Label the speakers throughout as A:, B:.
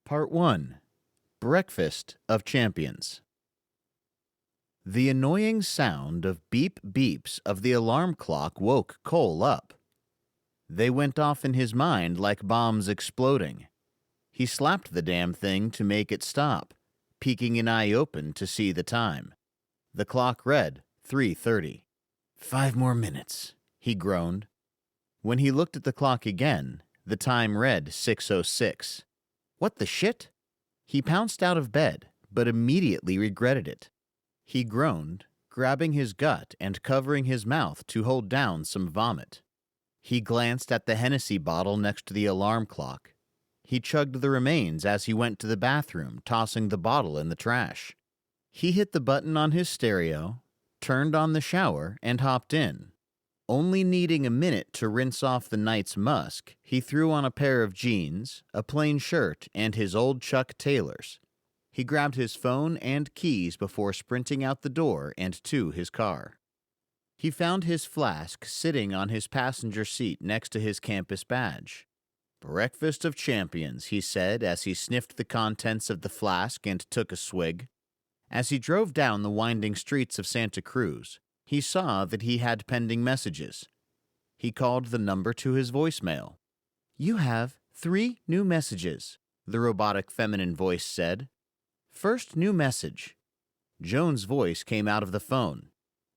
A: Part 1. Breakfast of Champions. The annoying sound of beep beeps of the alarm clock woke Cole up. They went off in his mind like bombs exploding. He slapped the damn thing to make it stop, peeking an eye open to see the time. The clock read 3:30. 5 more minutes, he groaned. When he looked at the clock again, the time read 6:06. What the shit? He pounced out of bed, but immediately regretted it. He groaned, grabbing his gut and covering his mouth to hold down some vomit. He glanced at the Hennessy bottle next to the alarm clock. He chugged the remains as he went to the bathroom, tossing the bottle in the trash. He hit the button on his stereo, turned on the shower, and hopped in. Only needing a minute to rinse off the night's musk, he threw on a pair of jeans, a plain shirt, and his old Chuck Taylors. He grabbed his phone and keys before sprinting out the door and to his car. He found his flask sitting on his passenger seat next to his campus badge. "Breakfast of Champions," he said as he sniffed the contents of the flask and took a swig. As he drove down the winding streets of Santa Cruz, he saw that he had pending messages. He called the number to his voicemail. "You have 3 new messages," the robotic feminine voice said. First new message. Joan's voice came out of the phone.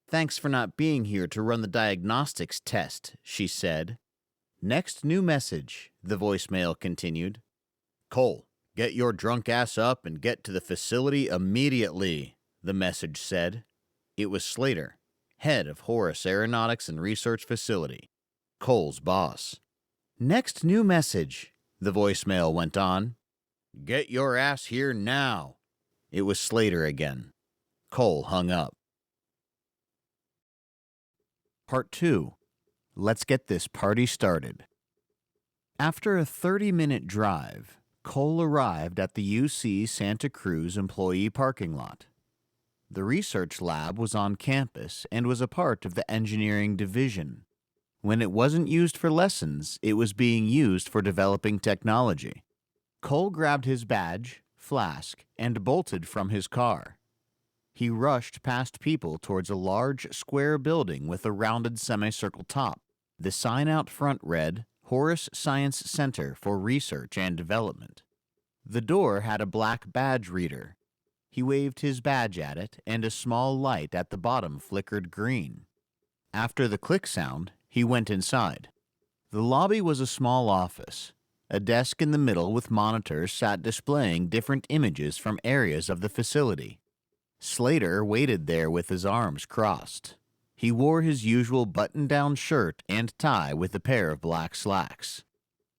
A: "Thanks for not being here to run the diagnostics test," she said. Next new message, the voicemail continued. "Cole, get your drunk ass up and get to the facility immediately," the message said. It was Slater, head of Horus Aeronautics and Research Facility, Cole's boss. Next new message, the voicemail went on. "Get your ass here now." It was Slater again. Cole hung up. Part 2. Let's get this party started. After a 30-minute drive, Cole arrived at the UC Santa Cruz employee parking lot. The research lab was on campus and was a part of the engineering division. When it wasn't used for lessons, it was being used for developing technology. Cole grabbed his badge, flask, and bolted from his car. He rushed past people towards a large, square building with a rounded semicircle top. The sign out front read, Horus Science Center for Research and Development. The door had a black badge reader. He waved his badge at it, and a small light at the bottom flickered green. After the click sound, he went inside. The lobby was a small office. A desk in the middle with monitors sat displaying different images from areas of the facility. Slater waited there with his arms crossed. He wore his usual button-down shirt and tie with a pair of black slacks.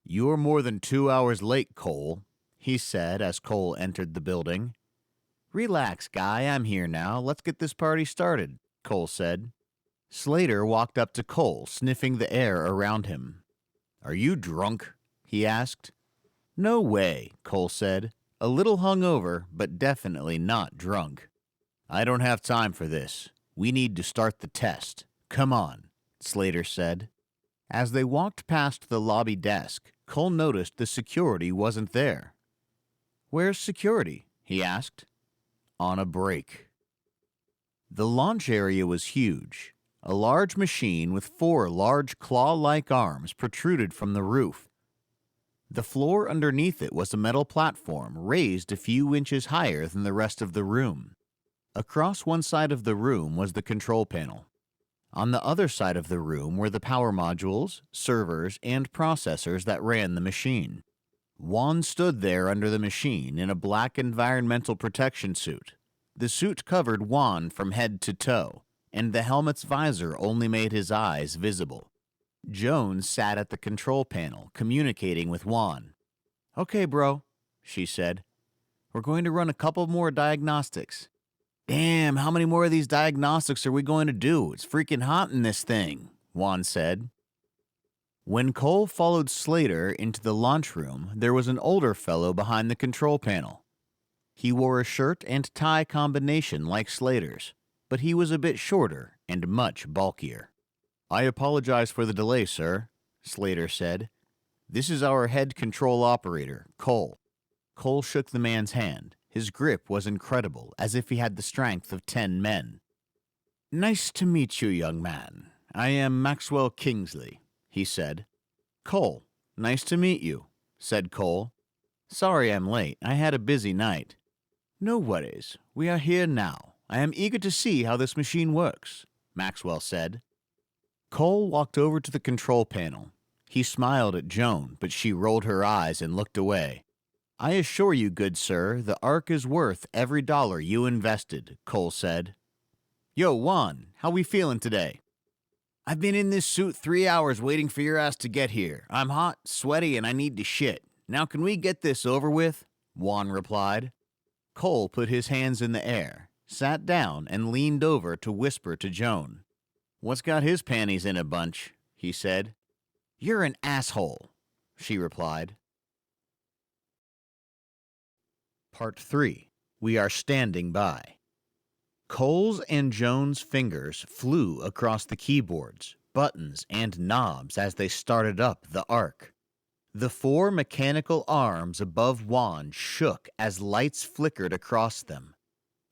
A: "You're more than 2 hours late, Cole," he said as Cole entered the building. "Relax, guy, I'm here now. Let's get this party started," Cole said. Slater walked up to Cole, sniffing the air around him. "Are you drunk?" he asked. "No way," Cole said. "A little hungover, but definitely not drunk." "I don't have time for this. We need to start the test. Come on," Slater said. As they walked past the lobby desk, Cole noticed the security wasn't there. "Where's security?" he asked. "On a break." The launch area was huge. A large machine with 4 large claw-like arms protruded from the roof. The floor underneath it was a metal platform raised a few inches higher than the rest of the room. Across one side of the room was the control panel. On the other side of the room were the power modules, servers, and processors that ran the machine. Juan stood there under the machine in a black environmental protection suit. The suit covered Juan from head to toe, and the helmet's visor only made his eyes visible. Joan sat at the control panel, communicating with Juan. "Okay, bro," she said. "We're going to run a couple more diagnostics." "Damn, how many more of these diagnostics are we going to do? It's freaking hot in this thing," Juan said. When Cole followed Slater into the launch room, there was an older fellow behind the control panel. He wore a shirt and tie combination like Slater's, but he was a bit shorter and much bulkier. "I apologize for the delay, sir," Slater said. "This is our head control operator, Cole." Cole shook the man's hand. His grip was incredible, as if he had the strength of 10 men. "Nice to meet you, young man. I am Maxwell Kingsley," he said. "Cole, nice to meet you," said Cole. "Sorry I'm late. I had a busy night." "No worries. We are here now. I am eager to see how this machine works," Maxwell said. Cole walked over to the control panel. He smiled at Joan, but she rolled her eyes and looked away. "I assure you, good sir, the Ark is worth every dollar you invested," Cole said. "Yo, Juan, how we feeling today?" "I've been in this suit 3 hours waiting for your ass to get here. I'm hot, sweaty, and I need to shit. Now can we get this over with?" Juan replied. Cole put his hands in the air, sat down, and leaned over to whisper to Joan. "What's got his panties in a bunch?" he said. "You're an asshole," she replied. Part 3. We are standing by. Cole's and Joan's fingers flew across the keyboards, buttons, and knobs as they started up the Ark. The 4 mechanical arms above Juan shook as lights flickered across them.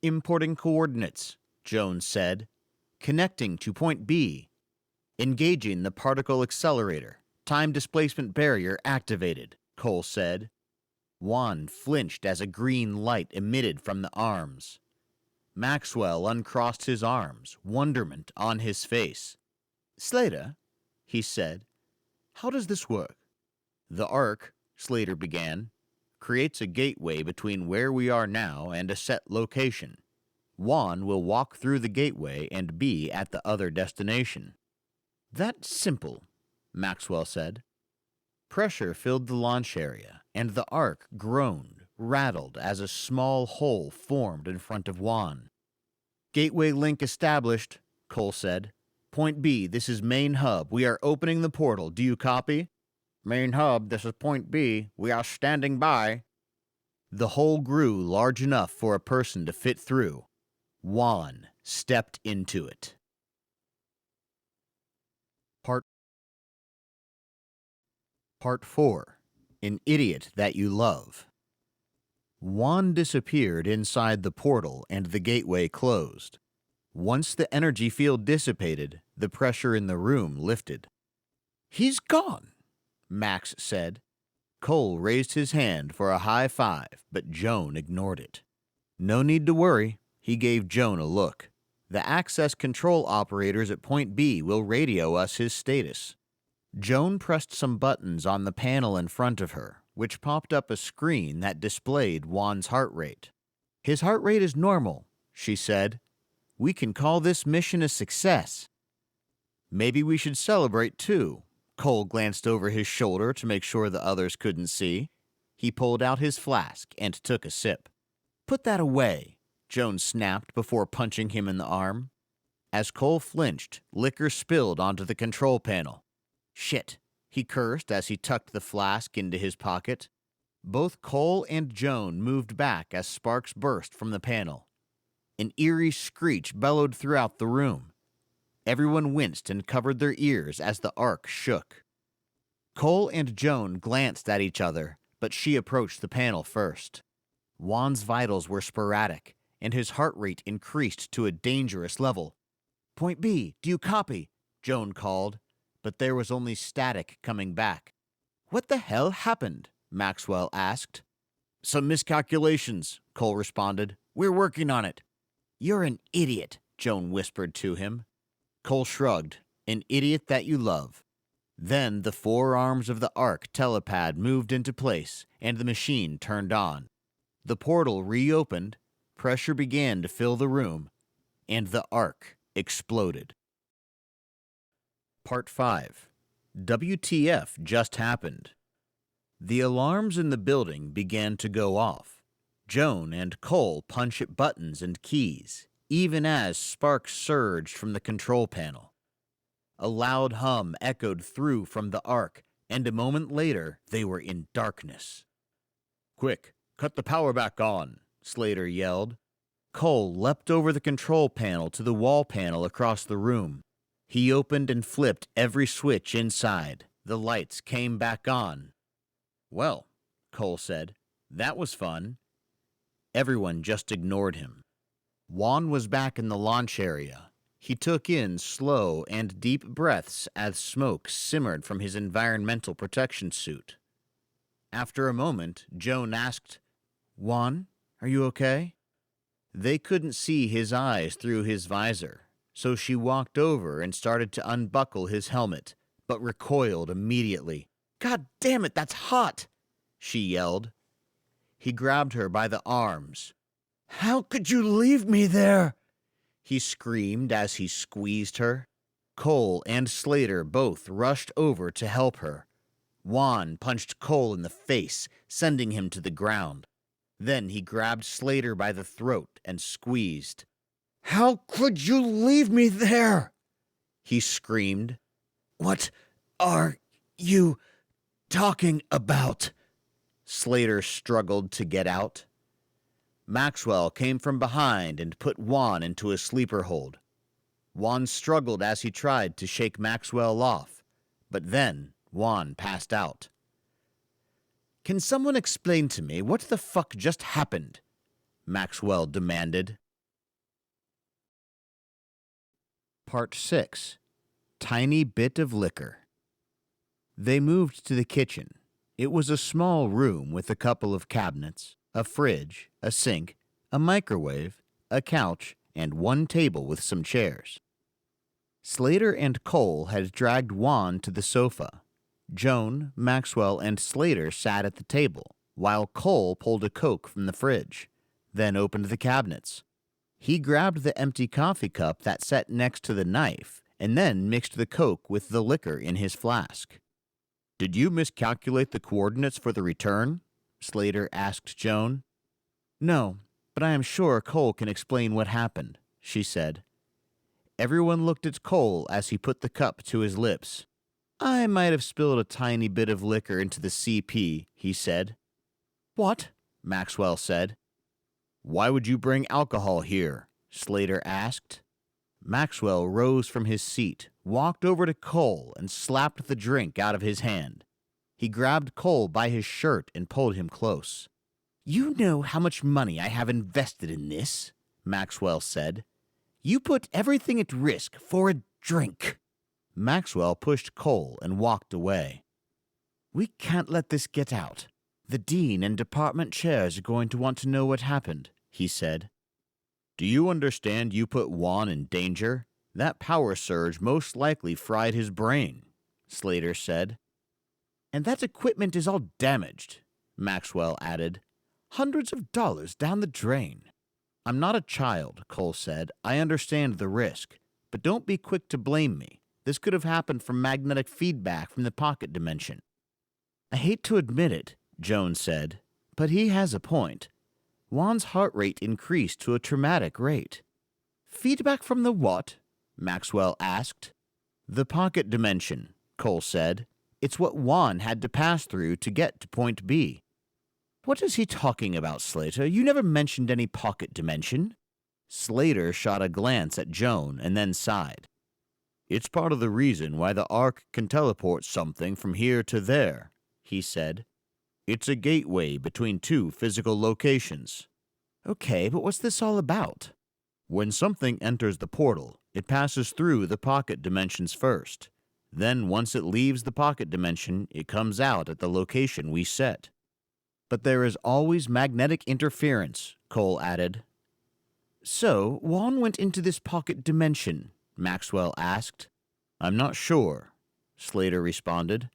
A: "Importing coordinates," Joan said. "Connecting to point B. Engaging the particle accelerator. Time displacement barrier activated," Cole said. Juan flinched as a green light emitted from the arms. Maxwell uncrossed his arms, wonderment on his face. "Slater," he said, "how does this work?" "The Ark," Slater began, "creates a gateway between where we are now and a set location. Juan will walk through the gateway and be at the other destination." "That's simple," Maxwell said. Pressure filled the launch area, and the Ark groaned, rattled as a small hole formed in front of Juan. "Gateway link established," Cole said. "Point B, this is main hub. We are opening the portal. Do you copy?" "Main hub, this is point B. We are standing by." The hole grew large enough for a person to fit through. Juan stepped into it. Part 4. An Idiot That You Love. Juan disappeared inside the portal and the gateway closed. Once the energy field dissipated, the pressure in the room lifted. "He's gone," Max said. Cole raised his hand for a high five, but Joan ignored it. "No need to worry," he gave Joan a look. "The access control operators at Point B will radio us his status." Joan pressed some buttons on the panel in front of her, which popped up a screen that displayed Juan's heart rate. "His heart rate is normal," she said. "We can call this mission a success." "Maybe we should celebrate, too." Cole glanced over his shoulder to make sure the others couldn't see. He pulled out his flask and took a sip. "Put that away," Joan snapped before punching him in the arm. As Cole flinched, liquor spilled onto the control panel. "Shit," he cursed as he tucked the flask into his pocket. Both Cole and Joan moved back as sparks burst from the panel. An eerie screech bellowed throughout the room. Everyone winced and covered their ears as the Ark shook. Cole and Joan glanced at each other, but she approached the panel first. Juan's vitals were sporadic, and his heart rate increased to a dangerous level. "Point B, do you copy?" Joan called, but there was only static coming back. "What the hell happened?" Maxwell asked. "Some miscalculations," Cole responded. "We're working on it." "You're an idiot," Joan whispered to him. Cole shrugged. "An idiot that you love." Then the 4 arms of the Ark telepad moved into place, and the machine turned on. The portal reopened, pressure began to fill the room, and the Ark exploded. Part 5. WTF just happened. The alarms in the building began to go off. Joan and Cole punched at buttons and keys, even as sparks surged from the control panel. A loud hum echoed through from the Ark, and a moment later they were in darkness. "Quick, cut the power back on," Slater yelled. Cole leapt over the control panel to the wall panel across the room. He opened and flipped every switch inside. The lights came back on. "Well," Cole said, That was fun. Everyone just ignored him. Juan was back in the launch area. He took in slow and deep breaths as smoke simmered from his environmental protection suit. After a moment, Joan asked, "Juan, are you okay?" They couldn't see his eyes through his visor, so she walked over and started to unbuckle his helmet, but recoiled immediately. "God damn it, that's hot!" she yelled. He grabbed her by the arms. "How could you leave me there?" he screamed as he squeezed her. Cole and Slater both rushed over to help her. Juan punched Cole in the face, sending him to the ground. Then he grabbed Slater by the throat and squeezed. "How could you leave me there?" he screamed. "What are you talking about?" Slater struggled to get out. Maxwell came from behind and put Juan into a sleeper hold. Juan struggled as he tried to shake Maxwell off, but then Juan passed out. "Can someone explain to me what the fuck just happened?" Maxwell demanded. Part 6. Tiny Bit of Liquor. They moved to the kitchen. It was a small room with a couple of cabinets, a fridge, a sink, a microwave, a couch, and one table with some chairs. Slater and Cole had dragged Juan to the sofa. Joan, Maxwell, and Slater sat at the table, while Cole pulled a Coke from the fridge, then opened the cabinets. He grabbed the empty coffee cup that sat next to the knife, and then mixed the Coke with the liquor in his flask. "Did you miscalculate the coordinates for the return?" Slater asked Joan. "No, but I am sure Cole can explain what happened," she said. Everyone looked at Cole as he put the cup to his lips. "I might have spilled a tiny bit of liquor into the CP," he said. "What?" Maxwell said. "Why would you bring alcohol here?" Slater asked. Maxwell rose from his seat, walked over to Cole, and slapped the drink out of his hand. He grabbed Cole by his shirt and pulled him close. "You know how much money I have invested in this," Maxwell said. "You put everything at risk for a drink." Maxwell pushed Cole and walked away. "We can't let this get out. The dean and department chairs are going to want to know what happened," he said. "Do you understand you put Juan in danger? That power surge most likely fried his brain," Slater said. "And that equipment is all damaged," Maxwell added. "Hundreds of dollars down the drain." "I'm not a child," Cole said. "I understand the risk, but don't be quick to blame me. This could have happened from magnetic feedback from the pocket dimension." "I hate to admit it," Joan said, "but he has a point. Juan's heart rate increased to a traumatic rate." "Feedback from the what?" Maxwell asked. "The pocket dimension," Cole said. "It's what Juan had to pass through to get to point B." "What is he talking about, Slater? You never mentioned any pocket dimension." Slater shot a glance at Joan and then sighed. "It's part of the reason why the Ark can teleport something from here to there," he said. "It's a gateway between two physical locations." "Okay, but what's this all about?" "When something enters the portal, it passes through the pocket dimensions first. Then once it leaves the pocket dimension, it comes out at the location we set." "But there is always magnetic interference," Cole added. "So, Juan went into this pocket dimension?" Maxwell asked. "I'm not sure," Slater responded.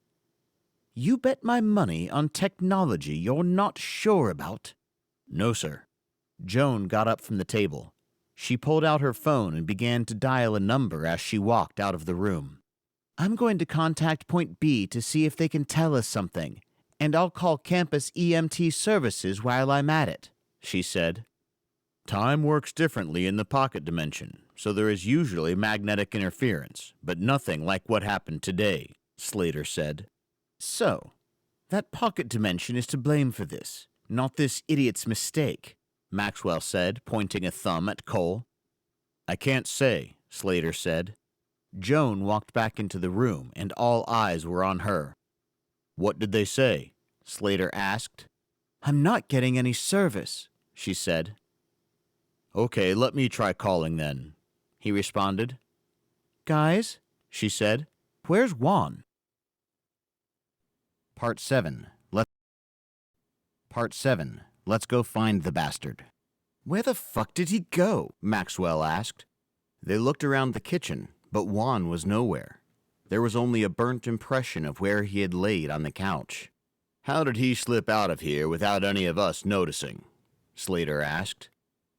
A: "You bet my money on technology you're not sure about." "No, sir." Joan got up from the table. She pulled out her phone and began to dial a number as she walked out of the room. "I'm going to contact Point B to see if they can tell us something, and I'll call campus EMT services while I'm at it," she said. "Time works differently in the pocket dimension, so there is usually magnetic interference, but nothing like what happened today," Slater said. "So, that pocket dimension is to blame for this, not this idiot's mistake," Maxwell said, pointing a thumb at Cole. "I can't say," Slater said. Joan walked back into the room, and all eyes were on her. "What did they say?" Slater asked. I'm not getting any service, she said. Okay, let me try calling then, he responded. Guys, she said, where's Juan? Part 7. Let's go find the bastard. Where the fuck did he go? Maxwell asked. They looked around the kitchen, but Juan was nowhere. There was only a burnt impression of where he had laid on the couch. How did he slip out of here without any of us noticing? Slater asked.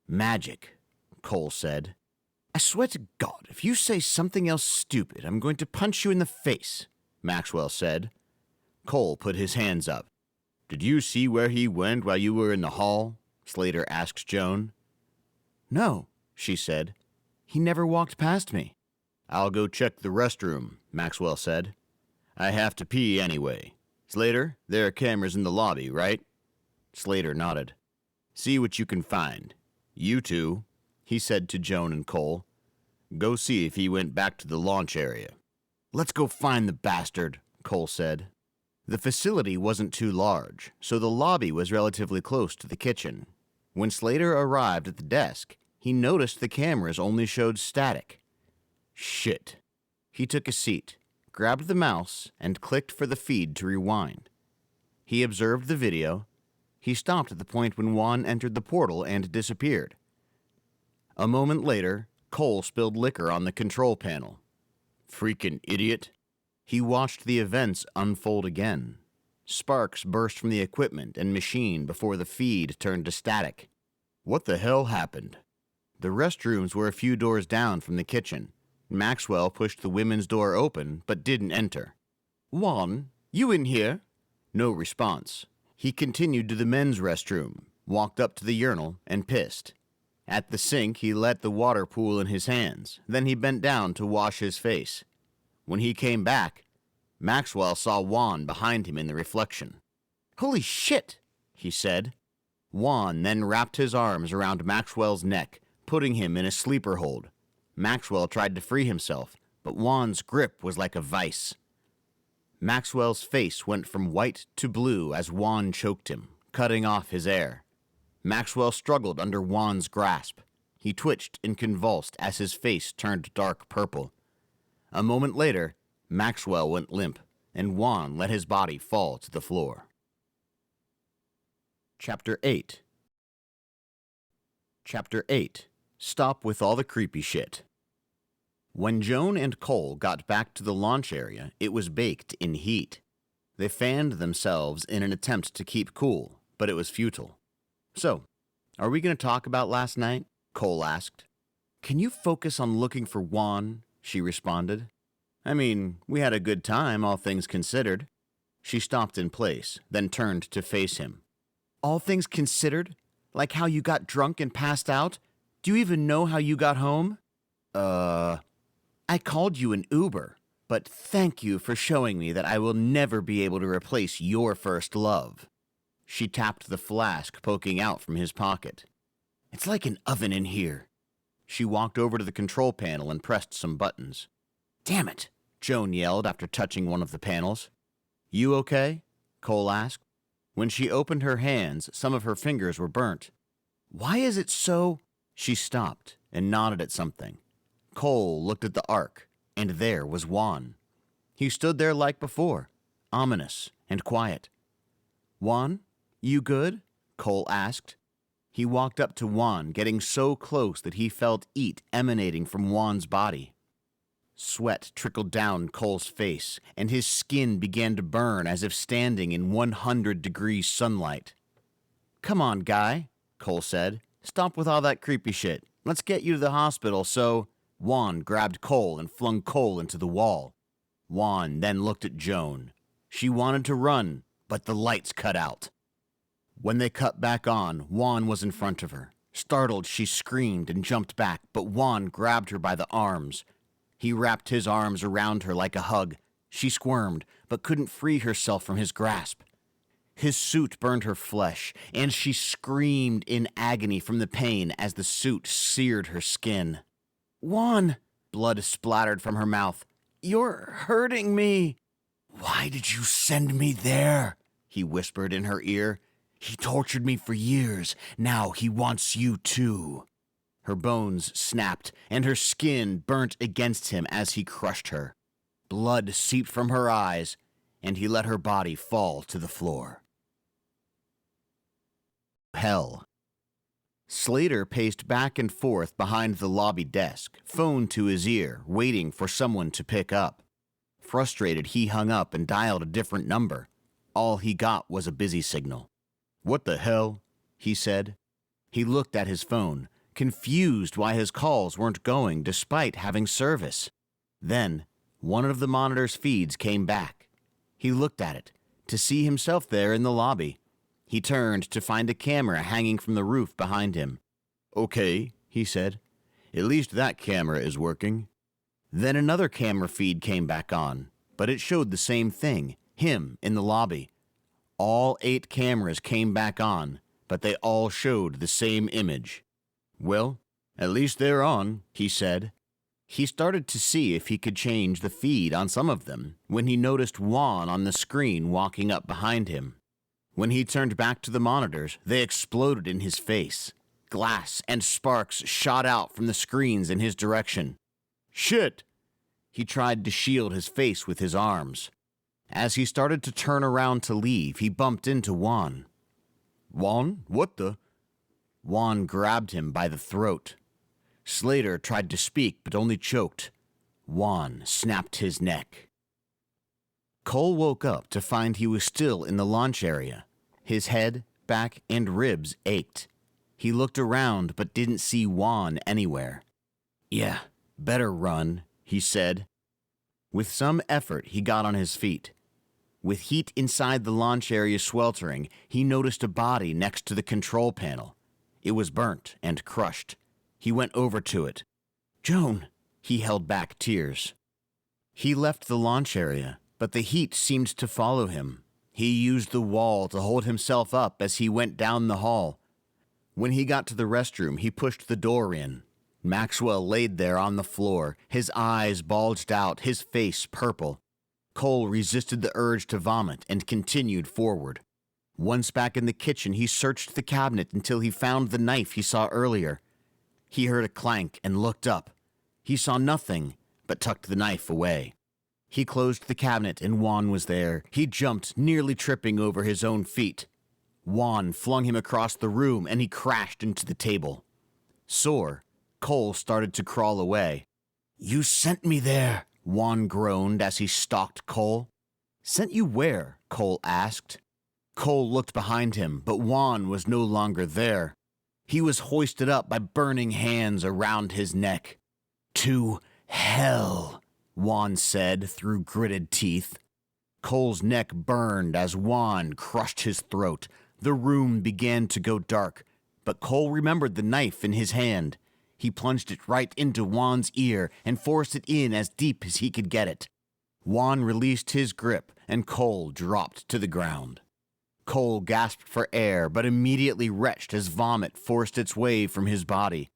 A: Magic, Cole said. I swear to God, if you say something else stupid, I'm going to punch you in the face, Maxwell said. Cole put his hands up. Did you see where he went while you were in the hall? Slater asked Joan. No, she said. He never walked past me. I'll go check the restroom, Maxwell said. I have to pee anyway. Slater, there are cameras in the lobby, right? Slater nodded. See what you can find. You two, he said to Joan and Cole. Go see if he went back to the launch area. Let's go find the bastard, Cole said. The facility wasn't too large, so the lobby was relatively close to the kitchen. When Slater arrived at the desk, he noticed the cameras only showed static. Shit. He took a seat, grabbed the mouse, and clicked for the feed to rewind. He observed the video. He stopped at the point when Juan entered the portal and disappeared. A moment later, Cole spilled liquor on the control panel. Freaking idiot. He watched the events unfold again. Sparks burst from the equipment and machine before the feed turned to static. What the hell happened? The restrooms were a few doors down from the kitchen. Maxwell pushed the women's door open, but didn't enter. Juan, you in here? No response. He continued to the men's restroom, walked up to the urinal, and pissed. At the sink, he let the water pool in his hands. Then he bent down to wash his face. When he came back, Maxwell saw Juan behind him in the reflection. Holy shit, he said. Juan then wrapped his arms around Maxwell's neck, putting him in a sleeper hold. Maxwell tried to free himself, but Juan's grip was like a vice. Maxwell's face went from white to blue as Juan choked him, cutting off his air. Maxwell struggled under Juan's grasp. He twitched and convulsed as his face turned dark purple. A moment later, Maxwell went limp, and Juan let his body fall to the floor. Chapter 8. Stop with all the creepy shit. When Joan and Cole got back to the launch area, it was baked in heat. They fanned themselves in an attempt to keep cool, but it was futile. So, are we going to talk about last night? Cole asked. Can you focus on looking for Juan? She responded. I mean, we had a good time, all things considered. She stopped in place, then turned to face him. All things considered? Like how you got drunk and passed out? Do you even know how you got home? I called you an Uber, but thank you for showing me that I will never be able to replace your first love. She tapped the flask poking out from his pocket. It's like an oven in here. She walked over to the control panel and pressed some buttons. Damn it, Joan yelled after touching one of the panels. You okay? Cole asked. When she opened her hands, some of her fingers were burnt. Why is it so? She stopped and nodded at something. Cole looked at the ark, and there was Juan. He stood there like before, ominous and quiet. Juan, you good? Cole asked. He walked up to Juan, getting so close that he felt heat emanating from Juan's body. Sweat trickled down Cole's face, and his skin began to burn as if standing in 100-degree sunlight. Come on, guy, Cole said. Stop with all that creepy shit. Let's get you to the hospital, so... Juan grabbed Cole and flung Cole into the wall. Juan then looked at Joan. She wanted to run, but the lights cut out. When they cut back on, Juan was in front of her. Startled, she screamed and jumped back, but Juan grabbed her by the arms. He wrapped his arms around her like a hug. She squirmed, but couldn't free herself from his grasp. His suit burned her flesh, and she screamed in agony from the pain as the suit seared her skin. Juan, blood splattered from her mouth. You're hurting me. Why did you send me there? He whispered in her ear. He tortured me for years. Now he wants you too. Her bones snapped, and her skin burnt against him as he crushed her. Blood seeped from her eyes, and he let her body fall to the floor. Hell. Slater paced back and forth behind the lobby desk, phone to his ear, waiting for someone to pick up. Frustrated, he hung up and dialed a different number. All he got was a busy signal. "What the hell?" he said. He looked at his phone, confused why his calls weren't going despite having service. Then, one of the monitor's feeds came back. He looked at it, to see himself there in the lobby. He turned to find a camera hanging from the roof behind him. "Okay," he said. "At least that camera is working." Then another camera feed came back on, but it showed the same thing, him in the lobby. All 8 cameras came back on, but they all showed the same image. "Well, at least they're on," he said. He started to see if he could change the feed on some of them when he noticed Juan on the screen walking up behind him. When he turned back to the monitors, they exploded in his face. Glass and sparks shot out from the screens in his direction. "Shit!" He tried to shield his face with his arms. As he started to turn around to leave, he bumped into Juan. "Juan, what the?" Juan grabbed him by the throat. Slater tried to speak but only choked. Juan snapped his neck. Cole woke up to find he was still in the launch area. His head, back, and ribs ached. He looked around but didn't see Juan anywhere. "Yeah, better run," he said. With some effort, he got on his feet. With heat inside the launch area sweltering, he noticed a body next to the control panel. It was burnt and crushed. He went over to it. "Joan!" He held back tears. He left the launch area, but the heat seemed to follow him. He used the wall to hold himself up as he went down the hall. When he got to the restroom, he pushed the door in. Maxwell laid there on the floor, his eyes bulged out, his face purple. Cole resisted the urge to vomit and continued forward. Once back in the kitchen, he searched the cabinet until he found the knife he saw earlier. He heard a clank and looked up. He saw nothing, but tucked the knife away. He closed the cabinet and Juan was there. He jumped, nearly tripping over his own feet. Juan flung him across the room and he crashed into the table. Sore, Cole started to crawl away. "You sent me there," Juan groaned as he stalked Cole. "Sent you where?" Cole asked. Cole looked behind him, but Juan was no longer there. He was hoisted up by burning hands around his neck. "To hell," Juan said through gritted teeth. Cole's neck burned as Juan crushed his throat. The room began to go dark, but Cole remembered the knife in his hand. He plunged it right into Juan's ear and forced it in as deep as he could get it. Juan released his grip and Cole dropped to the ground. Cole gasped for air but immediately retched as vomit forced its way from his body.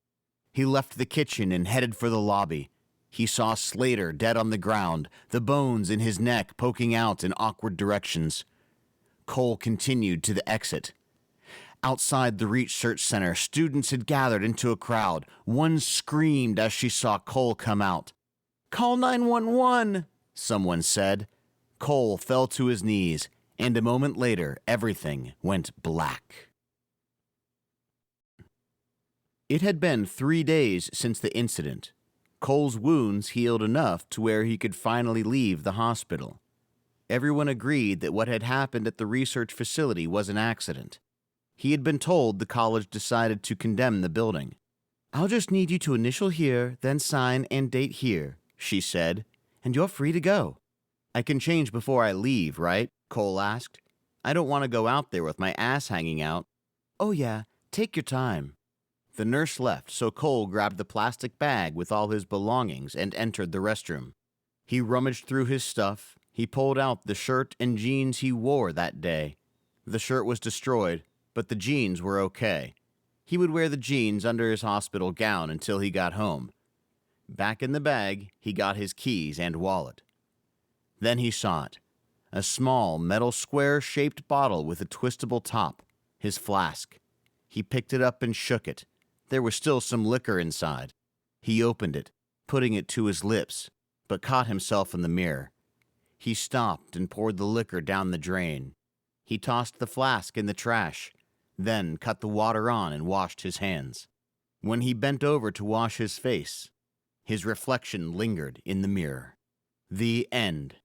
A: He left the kitchen and headed for the lobby. He saw Slater dead on the ground, the bones in his neck poking out in awkward directions. Cole continued to the exit. Outside the research center, students had gathered into a crowd. One screamed as she saw Cole come out. "Call 911," someone said. Cole fell to his knees, and a moment later, everything went black. It had been 3 days since the incident. Cole's wounds healed enough to where he could finally leave the hospital. Everyone agreed that what had happened at the research facility was an accident. He had been told the college decided to condemn the building. "I'll just need you to initial here, then sign and date here," she said, "and you're free to go." "I can change before I leave, right?" Cole asked. "I don't want to go out there with my ass hanging out." "Oh yeah, take your time." The nurse left, so Cole grabbed the plastic bag with all his belongings and entered the restroom. He rummaged through his stuff. He pulled out the shirt and jeans he wore that day. The shirt was destroyed, but the jeans were okay. He would wear the jeans under his hospital gown until he got home. Back in the bag, he got his keys and wallet. Then he saw it. A small metal square-shaped bottle with a twistable top. His flask. He picked it up and shook it. There was still some liquor inside. He opened it, putting it to his lips, but caught himself in the mirror. He stopped and poured the liquor down the drain. He tossed the flask in the trash, then cut the water on and washed his hands. When he bent over to wash his face, his reflection lingered in the mirror. The end.